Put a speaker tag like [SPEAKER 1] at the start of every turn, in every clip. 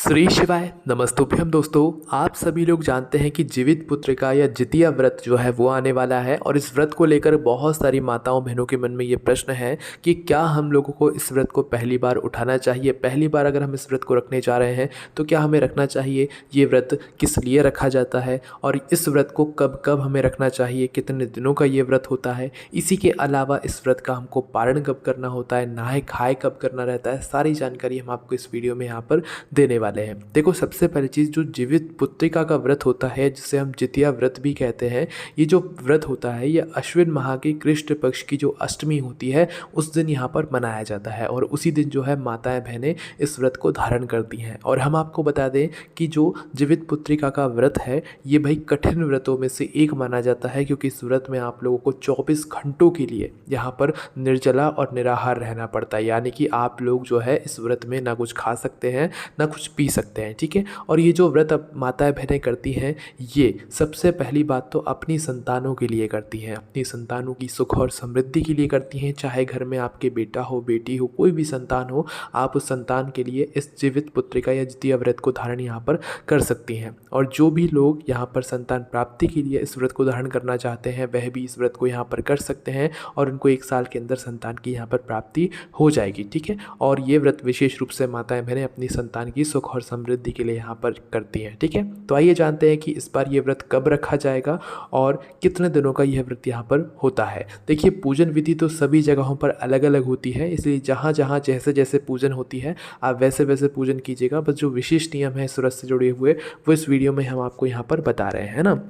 [SPEAKER 1] श्री शिवाय नमस्तुभ्यम। दोस्तों, आप सभी लोग जानते हैं कि जीवित पुत्रिका या जितिया व्रत जो है वो आने वाला है और इस व्रत को लेकर बहुत सारी माताओं बहनों के मन में ये प्रश्न है कि क्या हम लोगों को इस व्रत को पहली बार उठाना चाहिए। पहली बार अगर हम इस व्रत को रखने जा रहे हैं तो क्या हमें रखना चाहिए, ये व्रत किस लिए रखा जाता है और इस व्रत को कब कब हमें रखना चाहिए, कितने दिनों का ये व्रत होता है। इसी के अलावा इस व्रत का हमको पारण कब करना होता है, नहाय खाए कब करना रहता है, सारी जानकारी हम आपको इस वीडियो में यहाँ पर देने वाले हैं। देखो, सबसे पहली चीज़ जो जीवित पुत्रिका का व्रत होता है, जिसे हम जितिया व्रत भी कहते हैं, ये जो व्रत होता है ये अश्विन माह के कृष्ण पक्ष की जो अष्टमी होती है उस दिन यहाँ पर मनाया जाता है और उसी दिन जो है माताएं बहनें इस व्रत को धारण करती हैं। और हम आपको बता दें कि जो जीवित पुत्रिका का व्रत है ये भाई कठिन व्रतों में से एक माना जाता है, क्योंकि इस व्रत में आप लोगों को 24 घंटों के लिए यहाँ पर निर्जला और निराहार रहना पड़ता है। यानी कि आप लोग जो है इस व्रत में ना कुछ खा सकते हैं ना कुछ पी सकते हैं, ठीक है। और ये जो व्रत अब माताएं बहनें करती हैं ये सबसे पहली बात तो अपनी संतानों के लिए करती हैं, अपनी संतानों की सुख और समृद्धि के लिए करती हैं। चाहे घर में आपके बेटा हो, बेटी हो, कोई भी संतान हो, आप उस संतान के लिए इस जीवित पुत्रिका या जितिया व्रत को धारण यहाँ पर कर सकती हैं। और जो भी लोग यहाँ पर संतान प्राप्ति के लिए इस व्रत को धारण करना चाहते हैं वह भी इस व्रत को यहाँ पर कर सकते हैं और उनको 1 साल के अंदर संतान की यहाँ पर प्राप्ति हो जाएगी, ठीक है। और ये व्रत विशेष रूप से माताएं बहनें अपनी संतान की सुख और समृद्धि के लिए यहाँ पर करती हैं, ठीक है। तो आइए जानते हैं कि इस बार ये व्रत कब रखा जाएगा और कितने दिनों का यह व्रत यहाँ पर होता है। देखिए, पूजन विधि तो सभी जगहों पर अलग अलग होती है, इसलिए जहाँ जहाँ जैसे जैसे पूजन होती है आप वैसे वैसे पूजन कीजिएगा। बस जो विशेष नियम है इस व्रत से जुड़े हुए वो इस वीडियो में हम आपको यहाँ पर बता रहे हैं ना।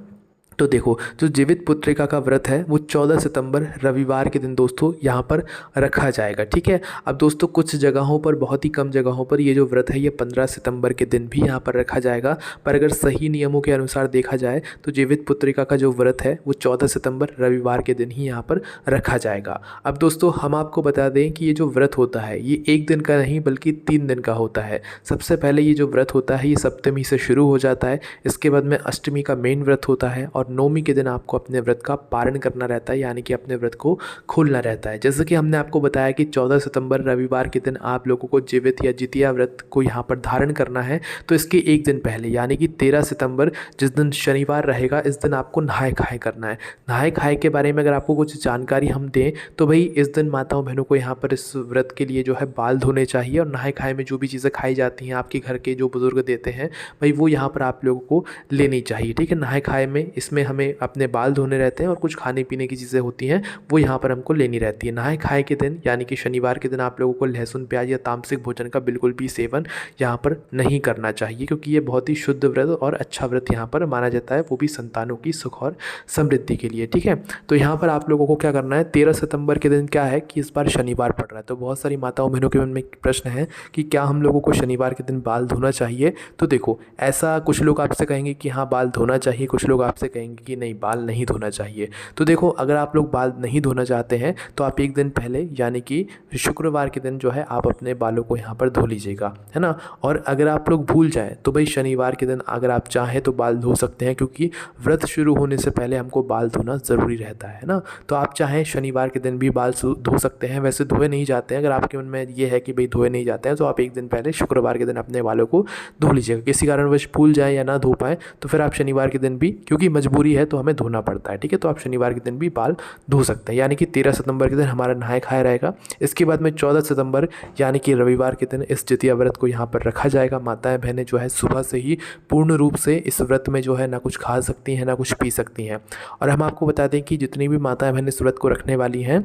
[SPEAKER 1] तो देखो, जो जीवित पुत्रिका का व्रत है वो 14 सितंबर रविवार के दिन दोस्तों यहाँ पर रखा जाएगा, ठीक है। अब दोस्तों कुछ जगहों पर, बहुत ही कम जगहों पर ये जो व्रत है ये 15 सितंबर के दिन भी यहाँ पर रखा जाएगा। पर अगर सही नियमों के अनुसार देखा जाए तो जीवित पुत्रिका का जो व्रत है वो 14 सितंबर रविवार के दिन ही यहाँ पर रखा जाएगा। अब दोस्तों हम आपको बता दें कि ये जो व्रत होता है ये 1 दिन का नहीं बल्कि 3 दिन का होता है। सबसे पहले ये जो व्रत होता है ये सप्तमी से शुरू हो जाता है, इसके बाद में अष्टमी का मेन व्रत होता है और नौमी के दिन आपको अपने व्रत का पारण करना रहता है, यानी कि अपने व्रत को खोलना रहता है। जैसे कि हमने आपको बताया कि 14 सितंबर रविवार के दिन आप लोगों को जीवित या जितिया व्रत को यहाँ पर धारण करना है, तो इसके 1 दिन पहले यानी कि 13 सितंबर जिस दिन शनिवार रहेगा इस दिन आपको नहाय खाए करना है। नहाय खाए के बारे में अगर आपको कुछ जानकारी हम दें तो भाई इस दिन माताओं बहनों को यहाँ पर इस व्रत के लिए जो है बाल धोने चाहिए और नहाय खाए में जो भी चीज़ें खाई जाती हैं आपके घर के जो बुजुर्ग देते हैं भाई वो यहाँ पर आप लोगों को लेनी चाहिए, ठीक है। नहाय खाए में इसमें हमें अपने बाल धोने रहते हैं और कुछ खाने पीने की चीज़ें होती हैं वो यहाँ पर हमको लेनी रहती है। नहाय खाए के दिन यानी कि शनिवार के दिन आप लोगों को लहसुन प्याज या तामसिक भोजन का बिल्कुल भी सेवन यहाँ पर नहीं करना चाहिए, क्योंकि ये बहुत ही शुद्ध व्रत और अच्छा व्रत यहाँ पर माना जाता है, वो भी संतानों की सुख और समृद्धि के लिए, ठीक है। तो यहाँ पर आप लोगों को क्या करना है, 13 सितंबर के दिन क्या है कि इस बार शनिवार पड़ रहा है, तो बहुत सारी माताओं बहनों के मन में प्रश्न है कि क्या हम लोगों को शनिवार के दिन बाल धोना चाहिए। तो देखो, ऐसा कुछ लोग आपसे कहेंगे कि हाँ बाल धोना चाहिए, कुछ लोग आपसे कहेंगे कि नहीं बाल नहीं धोना चाहिए। तो देखो, अगर आप लोग बाल नहीं धोना चाहते हैं तो आप 1 दिन पहले यानी कि शुक्रवार के दिन जो है आप अपने बालों को यहाँ पर धो लीजिएगा, है ना। और अगर आप लोग भूल जाएं तो भाई शनिवार के दिन अगर आप चाहें तो बाल धो सकते हैं, क्योंकि व्रत शुरू होने से पहले हमको बाल धोना ज़रूरी रहता है ना। तो आप चाहें शनिवार के दिन भी बाल धो सकते हैं, वैसे धोए नहीं जाते हैं। अगर आपके मन में ये है कि भाई धोए नहीं जाते हैं तो आप 1 दिन पहले शुक्रवार के दिन अपने बालों को धो लीजिएगा। किसी कारणवश भूल जाए या ना धो पाएँ तो फिर आप शनिवार के दिन भी, क्योंकि मजबूरी है तो हमें धोना पड़ता है, ठीक है, तो आप शनिवार के दिन भी बाल धो सकते हैं। यानी कि 13 सितंबर के दिन हमारा नहाय खाया रहेगा। इसके बाद में 14 सितंबर यानी कि रविवार के दिन इस जितिया व्रत को यहाँ पर रखा जाएगा। माताएं बहनें जो है सुबह से ही पूर्ण रूप से इस व्रत में जो है ना कुछ खा सकती हैं ना कुछ पी सकती हैं। और हम आपको बता दें कि जितनी भी माताएं बहनें इस व्रत को रखने वाली हैं,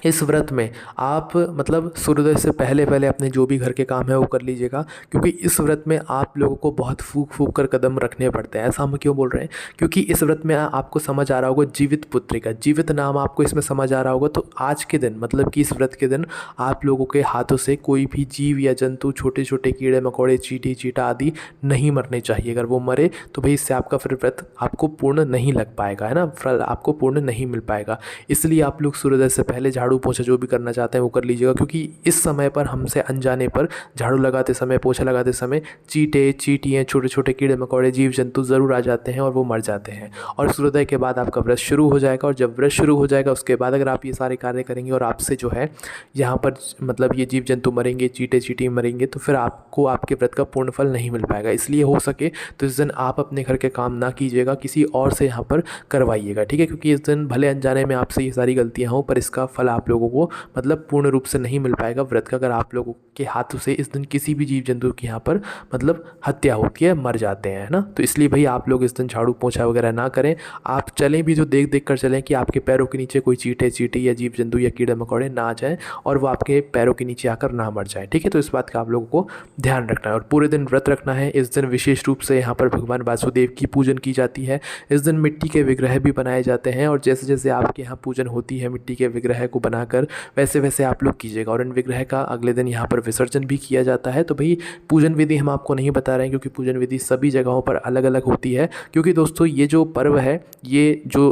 [SPEAKER 1] इस व्रत में आप मतलब सूर्योदय से पहले पहले अपने जो भी घर के काम है वो कर लीजिएगा, क्योंकि इस व्रत में आप लोगों को बहुत फूक फूक कर कदम रखने पड़ते हैं। ऐसा हम क्यों बोल रहे हैं, क्योंकि इस व्रत में आपको समझ आ रहा होगा जीवित पुत्रिका, जीवित नाम आपको इसमें समझ आ रहा होगा। तो आज के दिन मतलब कि इस व्रत के दिन आप लोगों के हाथों से कोई भी जीव या जंतु, छोटे छोटे कीड़े मकोड़े, चींटी चींटा आदि नहीं मरने चाहिए। अगर वो मरे तो भाई इससे आपका फिर व्रत आपको पूर्ण नहीं लग पाएगा, है ना, फल आपको पूर्ण नहीं मिल पाएगा। इसलिए आप लोग सूर्योदय से पहले झाड़ू झाड़ू पोछा जो भी करना चाहते हैं वो कर लीजिएगा, क्योंकि इस समय पर हमसे अनजाने पर झाड़ू लगाते समय, पोछा लगाते समय चींटे, चींटियाँ, छोटे छोटे कीड़े मकोड़े, जीव जंतु ज़रूर आ जाते हैं और वो मर जाते हैं। और सूर्योदय के बाद आपका व्रत शुरू हो जाएगा, और जब व्रत शुरू हो जाएगा उसके बाद अगर आप ये सारे कार्य करेंगे और आपसे जो है यहाँ पर मतलब ये जीव जंतु मरेंगे, चींटे चींटी मरेंगे, तो फिर आपको आपके व्रत का पूर्ण फल नहीं मिल पाएगा। इसलिए हो सके तो इस दिन आप अपने घर के काम ना कीजिएगा, किसी और से यहाँ पर करवाइएगा, ठीक है। क्योंकि इस दिन भले अनजाने में आपसे ये सारी गलतियाँ हों, पर इसका फल आप लोगों को मतलब पूर्ण रूप से नहीं मिल पाएगा व्रत का, अगर आप लोगों के हाथों से इस दिन किसी भी जीव जंतु की यहाँ पर मतलब हत्या होती है, मर जाते हैं, है ना। तो इसलिए भाई आप लोग इस दिन झाड़ू पोछा वगैरह ना करें। आप चलें भी जो देख देख कर चलें कि आपके पैरों के नीचे कोई चींटे चींटी या जीव जंतु या कीड़े मकोड़े ना आ जाएँ और वो आपके पैरों के नीचे आकर ना मर जाए, ठीक है। तो इस बात का आप लोगों को ध्यान रखना है और पूरे दिन व्रत रखना है। इस दिन विशेष रूप से यहाँ पर भगवान वासुदेव की पूजन की जाती है। इस दिन मिट्टी के विग्रह भी बनाए जाते हैं, और जैसे जैसे आपके यहाँ पूजन होती है मिट्टी के विग्रह को बनाकर, वैसे वैसे आप लोग कीजिएगा। और इन विग्रह का अगले दिन यहाँ पर विसर्जन भी किया जाता है। तो भाई पूजन विधि हम आपको नहीं बता रहे हैं, क्योंकि पूजन विधि सभी जगहों पर अलग अलग होती है। क्योंकि दोस्तों ये जो पर्व है, ये जो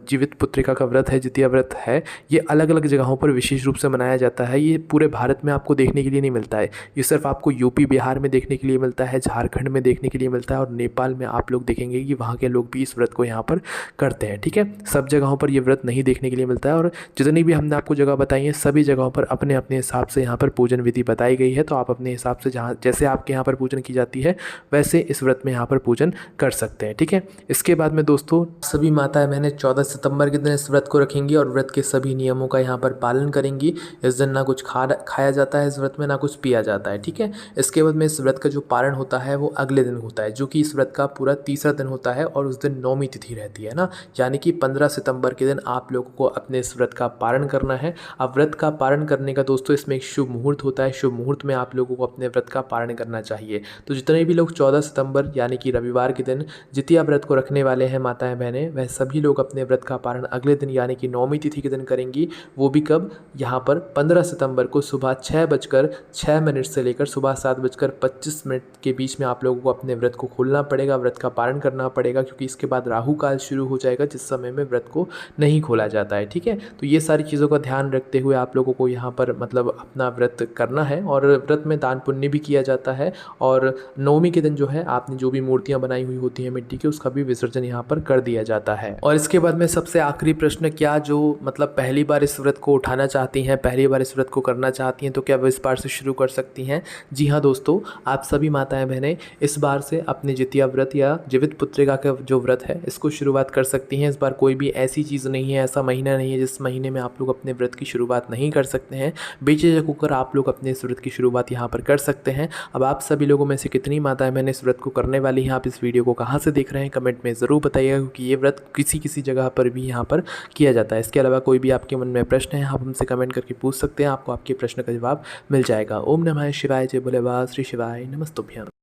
[SPEAKER 1] जीवित पुत्रिका का व्रत है, जितिया व्रत है, ये अलग अलग जगहों पर विशेष रूप से मनाया जाता है। ये पूरे भारत में आपको देखने के लिए नहीं मिलता है। ये सिर्फ आपको यूपी बिहार में देखने के लिए मिलता है, झारखंड में देखने के लिए मिलता है, और नेपाल में आप लोग देखेंगे कि वहाँ के लोग भी इस व्रत को यहाँ पर करते हैं, ठीक है। सब जगहों पर ये व्रत नहीं देखने के लिए मिलता है, और जितनी भी हमने आपको जगह बताई है सभी जगहों पर अपने अपने हिसाब से यहाँ पर पूजन विधि बताई गई है। तो आप अपने हिसाब से जहाँ जैसे आपके यहाँ पर पूजन की जाती है वैसे इस व्रत में यहाँ पर पूजन कर सकते हैं, ठीक है। इसके बाद में दोस्तों सभी माताएं बहनें 14 सितंबर के दिन इस व्रत को रखेंगी और व्रत के सभी नियमों का यहाँ पर पालन करेंगी। इस दिन ना कुछ खाया जाता है इस व्रत में, ना कुछ पिया जाता है, ठीक है। इसके बाद में इस व्रत का जो पारण होता है वो अगले दिन होता है, जो कि इस व्रत का पूरा तीसरा दिन होता है, और उस दिन नौमी तिथि रहती है ना, यानी कि 15 सितंबर के दिन आप लोगों को अपने इस व्रत का पारण करना है। अब व्रत का पारण करने का दोस्तों इसमें एक शुभ मुहूर्त होता है। शुभ मुहूर्त में आप लोगों को अपने व्रत का पारण करना चाहिए। तो जितने भी लोग 14 सितंबर यानी कि रविवार के दिन जितिया व्रत को रखने वाले हैं माताएं बहनें, वह सभी लोग अपने व्रत का पारण अगले दिन यानी कि नौमी तिथि के दिन करेंगी। वो भी कब? यहाँ पर 15 सितंबर को सुबह 6:06 से लेकर सुबह 7:25 के बीच में आप लोगों को अपने व्रत को खोलना पड़ेगा, व्रत का पारण करना पड़ेगा, क्योंकि इसके बाद राहु काल शुरू हो जाएगा जिस समय में व्रत को नहीं खोला जाता है, ठीक है। तो ये सारी चीज़ों का ध्यान रखते हुए आप लोगों को यहाँ पर मतलब अपना व्रत करना है, और व्रत में दान पुण्य भी किया जाता है। और नौमी के दिन जो है आपने जो भी मूर्तियाँ बनाई हुई होती हैं मिट्टी की, उसका भी विसर्जन यहाँ पर कर दिया जाता है। और इसके बाद में सबसे आखिरी प्रश्न, क्या जो मतलब पहली बार इस व्रत को उठाना चाहती हैं, पहली बार इस व्रत को करना चाहती हैं, तो क्या वो इस बार से शुरू कर सकती हैं? जी हाँ दोस्तों, आप सभी माताएं बहनें इस बार से अपने जितिया व्रत या जीवित पुत्रिका का जो व्रत है इसको शुरुआत कर सकती हैं। इस बार कोई भी ऐसी चीज़ नहीं है, ऐसा महीना नहीं है जिस महीने में आप लोग अपने व्रत की शुरुआत नहीं कर सकते हैं। बेझिझक होकर आप लोग अपने इस व्रत की शुरुआत यहाँ पर कर सकते हैं। अब आप सभी लोगों में से कितनी माताएं बहनें इस व्रत को करने वाली हैं, आप इस वीडियो को कहाँ से देख रहे हैं कमेंट में ज़रूर बताइएगा, क्योंकि ये व्रत किसी किसी जगह पर भी यहाँ पर किया जाता है। इसके अलावा कोई भी आपके मन में प्रश्न है आप हमसे कमेंट करके पूछ सकते हैं, आपको आपके प्रश्न का जवाब मिल जाएगा। ओम नमः शिवाय, जय भोले बाबा, श्री शिवाय नमस्तुभ्यं।